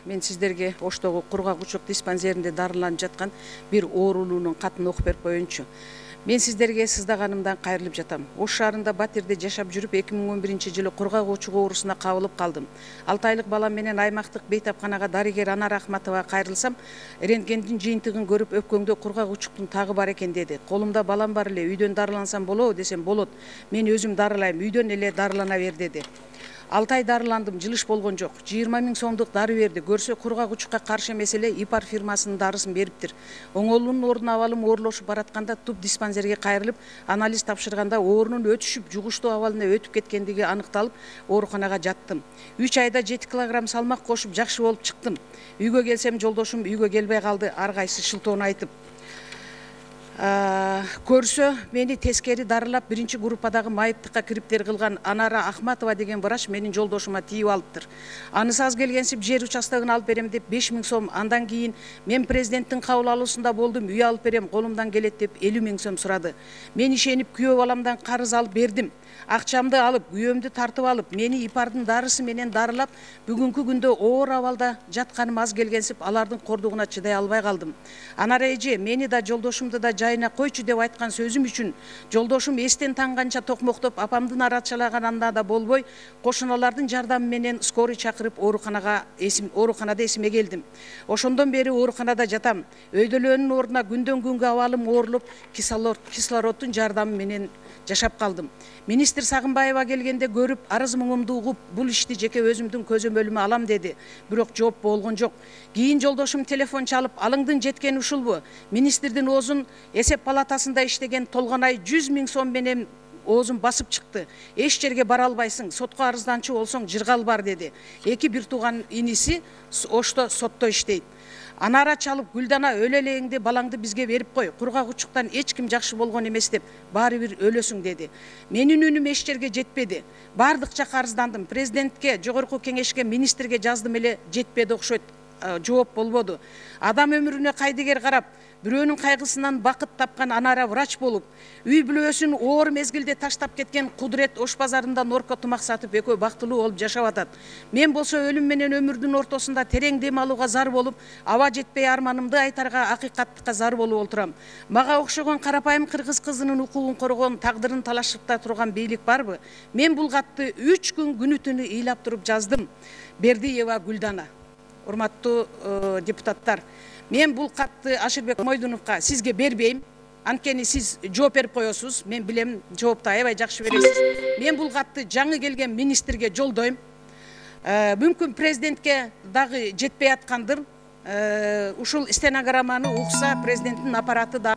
мен сіздерге Оштогу Кургак Учук диспансеринде дарыланып жаткан бир оорулуунун катын окуп берип коеюнчу. Мен сіздерге сыздаганымдан кайрылып жатам. Ош шаарында батирде жашап жүрүп 2011-жылы Кургак Учук оорусуна кабылып калдым. 6 айлык балам менен аймактык бейтапканага дарыгер Анара Ахматова кайрылсам, рентгендин жыйынтыгын көрүп өпкөңдө Кургак Учуктун тагы бар экен деди. Колумда балам бар эле, үйдөн дарылансам болобу десем болот. Мен өзүм дарылайм, үйдөн эле дарылана бер деди. 6 ай дарыландым, жылыш болгон жок. 20 000 сомдук дары берди. Көрсө Кургак Учукка каршы эмес эле Ипар фирмасынын дарысын бериптир. Оңолуунун ордуна абалым оорлошуп баратканда туп диспансерге кайрылып, анализ тапшырганда оорунун өтүшүп, жугуштуу абалына өтүп кеткендиги аныкталып, ооруканага жаттым. 3 айда 7 килограмм салмак кошуп, жакшы болуп чыктым. Үйгө келсем, жолдошум үйгө келбей калды, ар кайсы шылтоону айтып. Көрсө мени тескери дарылап, биринчи группадагы майыптыкка кириптер кылган Анара Ахматова деген врач менин жолдошума тийип алыптыр. Анысы аз келгенсип жер участогун алып берем деп 5 000 сом, андан кийин мен президенттин кабыл алуусунда болдум, үй алып берем, колумдан келет деп 50 000 сом сурады. Мен ишенип күйөө баламдан карыз алып бердим. Акчамды алып, күйөөмдү тартып алып, мени Ипардын дарысы менен дарылап, бүгүнкү күндө оор абалда жатканым аз келгенсип, алардын кордугуна чыдай албай калдым. Анара эже, мени да жолдошумду да жайына койчу деп айткан сөзүм үчүн жолдошум эстен таңганча токмоктоп, апамдын арачалаганында да болбой, кошуналардын жардамы менен скорый чакырып ооруканада эсиме келдим. Ошондон бери ооруканада жатам. Өйдөлөөнүн ордуна күндөн күнгө абалым оорлоп, кислороддун жардамы менен жашап калдым. Министр Сагынбаева келгенде көрүп, арыз муңумду угуп, бул ишти жеке өзүмдүн көзөмөлүмө алам деди. Бирок жооп болгон жок. Кийин жолдошум телефон чалып, алыңдын жеткени ушулбу? Министрдин оозун эсеп палатасында иштеген Толгонай 100 000 сом менен оозун басып чыкты. Эч жерге бара албайсың, сотко арызданчы болсоң жыргал бар деди. Эки бир тууган иниси Ошто сотто иштейт. Анара чалып, Гүлдана өлө элеңди, балаңды бизге берип кой. Кургак Учуктан эч ким жакшы болгон эмес деп, баары бир өлөсүң деди. Менин үнүм эч жерге жетпеди. Бардык жакка арыздандым. Президентке, жогорку кеңешке, министрге жаздым эле, жетпеди окшойт. Жооп болбоду. Адам өмүрүнө кайдыгер карап, бирөөнүн кайгысынан бакыт тапкан Анара врач болуп, үй бүлөсүн оор мезгилде таштап кеткен Кудурет Ош базарында норко тумак сатып экөө бактылуу болуп жашап атат. Мен болсо өлүм менен өмүрдүн ортосунда терең дем алууга зар болуп, аба жетпей арманымды айтарга, акыйкаттыкка зар болуп отурам. Мага окшогон карапайым кыргыз кызынын укугун коргон, тагдырын талашып турган бийлик барбы? Мен бул катты 3 күн күнү түнү ыйлап туруп жаздым. Бердиева Гүлдана. Урматтуу депутаттар, мен бул катты Ашырбек Мойдуновго сизге бербейм. Анткени сиз жооп берип коесуз. Мен билем, жоопту аябай жакшы бересиз. Мен бул катты жаңы келген министрге жолдойм. Мүмкүн президентке дагы жетпей аткандыр. Ушул стенограмманы укса, президенттин аппараты да